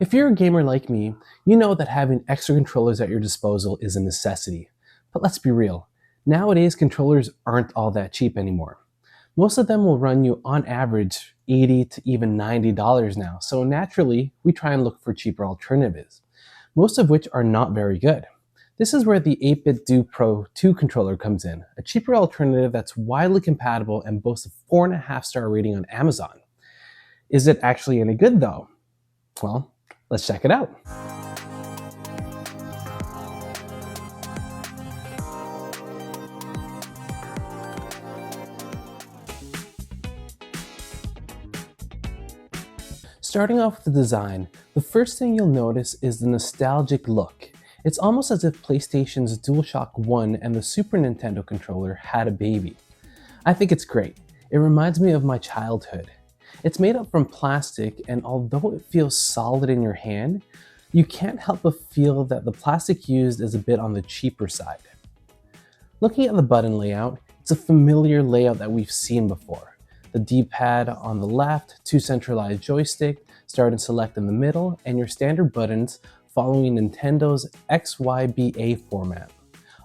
If you're a gamer like me, you know that having extra controllers at your disposal is a necessity. But let's be real, nowadays controllers aren't all that cheap anymore. Most of them will run you on average $80 to even $90 now, so naturally, we try and look for cheaper alternatives, most of which are not very good. This is where the 8BitDo Pro 2 controller comes in, a cheaper alternative that's widely compatible and boasts a 4.5-star rating on Amazon. Is it actually any good though? Well, let's check it out. Starting off with the design, the first thing you'll notice is the nostalgic look. It's almost as if PlayStation's DualShock 1 and the Super Nintendo controller had a baby. I think it's great. It reminds me of my childhood. It's made up from plastic, and although it feels solid in your hand, you can't help but feel that the plastic used is a bit on the cheaper side. Looking at the button layout, it's a familiar layout that we've seen before. The D-pad on the left, two centralized joystick, start and select in the middle, and your standard buttons following Nintendo's XYBA format.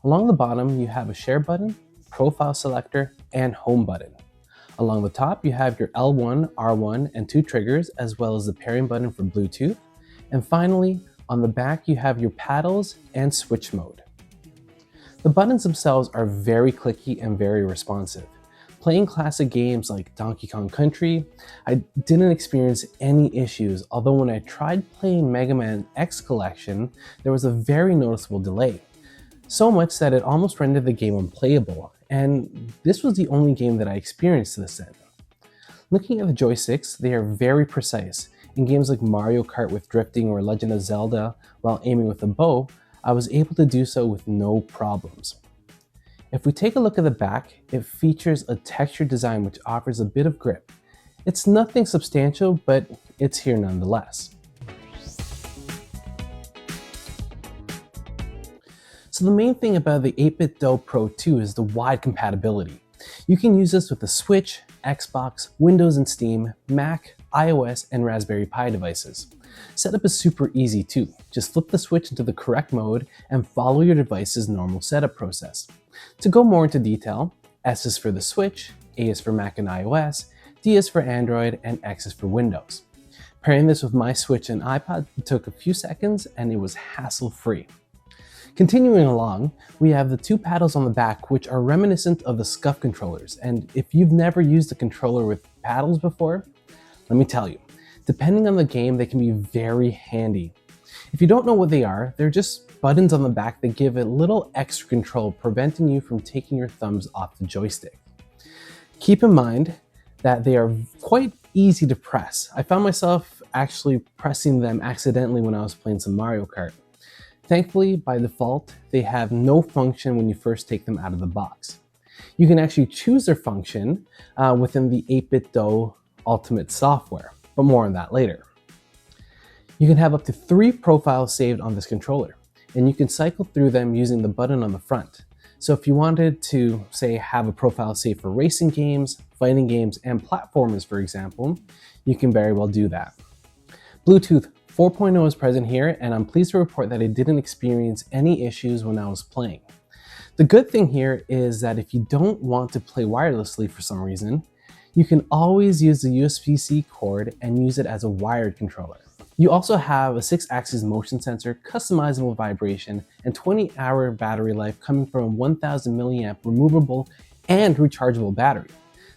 Along the bottom, you have a share button, profile selector, and home button. Along the top, you have your L1, R1, and two triggers, as well as the pairing button for Bluetooth. And finally, on the back, you have your paddles and switch mode. The buttons themselves are very clicky and very responsive. Playing classic games like Donkey Kong Country, I didn't experience any issues, although when I tried playing Mega Man X Collection, there was a very noticeable delay. So much that it almost rendered the game unplayable, and this was the only game that I experienced this in. Looking at the joysticks, they are very precise. In games like Mario Kart with drifting or Legend of Zelda while aiming with a bow, I was able to do so with no problems. If we take a look at the back, it features a textured design which offers a bit of grip. It's nothing substantial, but it's here nonetheless. So the main thing about the 8BitDo Pro 2 is the wide compatibility. You can use this with the Switch, Xbox, Windows and Steam, Mac, iOS, and Raspberry Pi devices. Setup is super easy too. Just flip the switch into the correct mode and follow your device's normal setup process. To go more into detail, S is for the Switch, A is for Mac and iOS, D is for Android, and X is for Windows. Pairing this with my Switch and iPod took a few seconds and it was hassle-free. Continuing along, we have the two paddles on the back which are reminiscent of the SCUF controllers, and if you've never used a controller with paddles before, let me tell you, depending on the game, they can be very handy. If you don't know what they are, they're just buttons on the back that give a little extra control, preventing you from taking your thumbs off the joystick. Keep in mind that they are quite easy to press. I found myself actually pressing them accidentally when I was playing some Mario Kart. Thankfully, by default, they have no function when you first take them out of the box. You can actually choose their function within the 8BitDo Ultimate software, but more on that later. You can have up to 3 profiles saved on this controller, and you can cycle through them using the button on the front. So if you wanted to, say, have a profile saved for racing games, fighting games, and platformers, for example, you can very well do that. Bluetooth 4.0 is present here, and I'm pleased to report that I didn't experience any issues when I was playing. The good thing here is that if you don't want to play wirelessly for some reason, you can always use the USB-C cord and use it as a wired controller. You also have a 6-axis motion sensor, customizable vibration, and 20-hour battery life coming from a 1000 milliamp removable and rechargeable battery.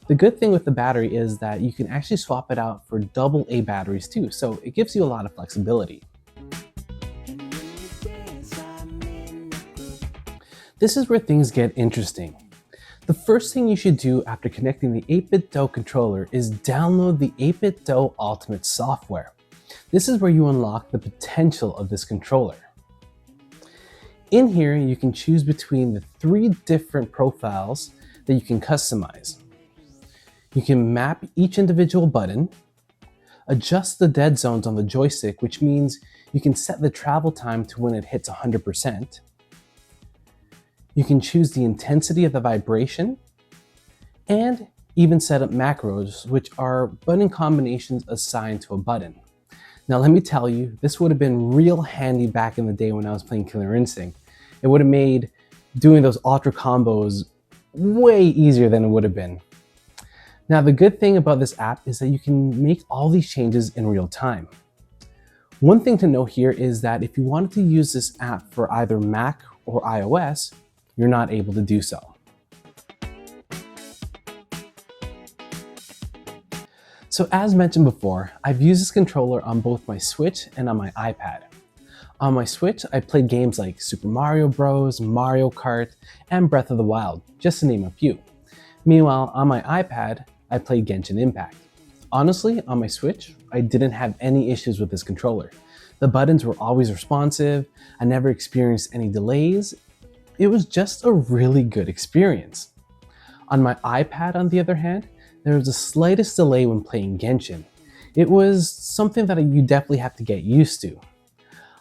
The good thing with the battery is that you can actually swap it out for AA batteries too, so it gives you a lot of flexibility. This is where things get interesting. The first thing you should do after connecting the 8BitDo controller is download the 8BitDo Ultimate software. This is where you unlock the potential of this controller. In here, you can choose between the 3 different profiles that you can customize. You can map each individual button, adjust the dead zones on the joystick, which means you can set the travel time to when it hits 100%. You can choose the intensity of the vibration, and even set up macros, which are button combinations assigned to a button. Now let me tell you, this would have been real handy back in the day when I was playing Killer Instinct. It would have made doing those ultra combos way easier than it would have been. Now the good thing about this app is that you can make all these changes in real time. One thing to note here is that if you wanted to use this app for either Mac or iOS, you're not able to do so. So as mentioned before, I've used this controller on both my Switch and on my iPad. On my Switch, I played games like Super Mario Bros., Mario Kart, and Breath of the Wild, just to name a few. Meanwhile, on my iPad, I played Genshin Impact. Honestly, on my Switch, I didn't have any issues with this controller. The buttons were always responsive, I never experienced any delays. It was just a really good experience. On my iPad, on the other hand, there was the slightest delay when playing Genshin. It was something that you definitely have to get used to.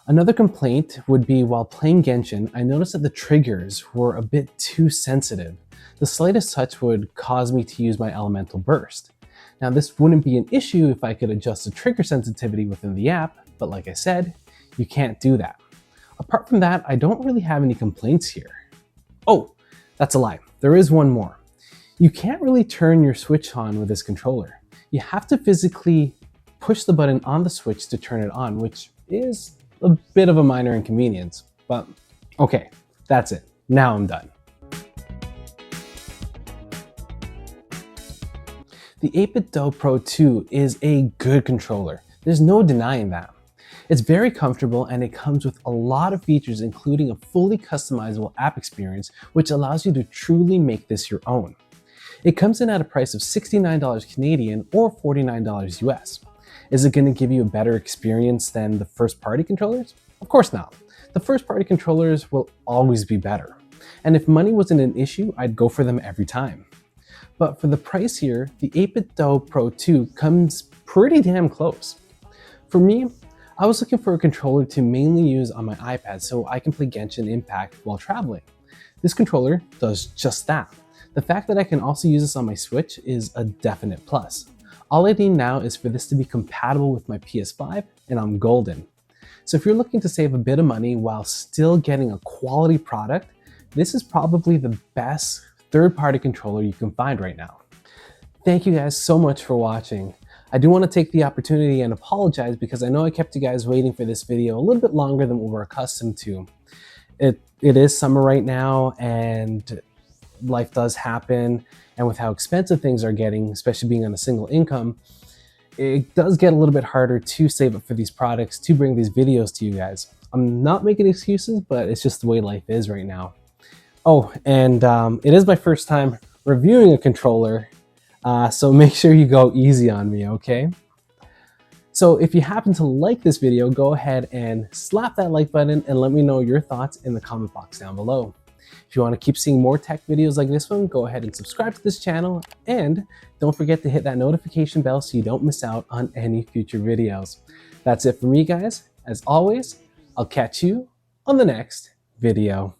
Another complaint would be while playing Genshin, I noticed that the triggers were a bit too sensitive. The slightest touch would cause me to use my elemental burst. Now this wouldn't be an issue if I could adjust the trigger sensitivity within the app, but like I said, you can't do that. Apart from that, I don't really have any complaints here. Oh, that's a lie. There is one more. You can't really turn your Switch on with this controller. You have to physically push the button on the Switch to turn it on, which is a bit of a minor inconvenience, but okay, that's it. Now I'm done. The 8BitDo Pro 2 is a good controller. There's no denying that. It's very comfortable and it comes with a lot of features, including a fully customizable app experience, which allows you to truly make this your own. It comes in at a price of $69 Canadian or $49 US. Is it going to give you a better experience than the first-party controllers? Of course not. The first-party controllers will always be better. And if money wasn't an issue, I'd go for them every time. But for the price here, the 8BitDo Pro 2 comes pretty damn close. For me, I was looking for a controller to mainly use on my iPad so I can play Genshin Impact while traveling. This controller does just that. The fact that I can also use this on my Switch is a definite plus. All I need now is for this to be compatible with my PS5 and I'm golden. So if you're looking to save a bit of money while still getting a quality product, this is probably the best third-party controller you can find right now. Thank you guys so much for watching. I do want to take the opportunity and apologize because I know I kept you guys waiting for this video a little bit longer than what we're accustomed to. It is summer right now and life does happen, and with how expensive things are getting, especially being on a single income, it does get a little bit harder to save up for these products, to bring these videos to you guys. I'm not making excuses, but it's just the way life is right now. Oh, and it is my first time reviewing a controller, so make sure you go easy on me, okay? So if you happen to like this video, go ahead and slap that like button and let me know your thoughts in the comment box down below. If you want to keep seeing more tech videos like this one, go ahead and subscribe to this channel, and don't forget to hit that notification bell so you don't miss out on any future videos. That's it for me, guys. As always, I'll catch you on the next video.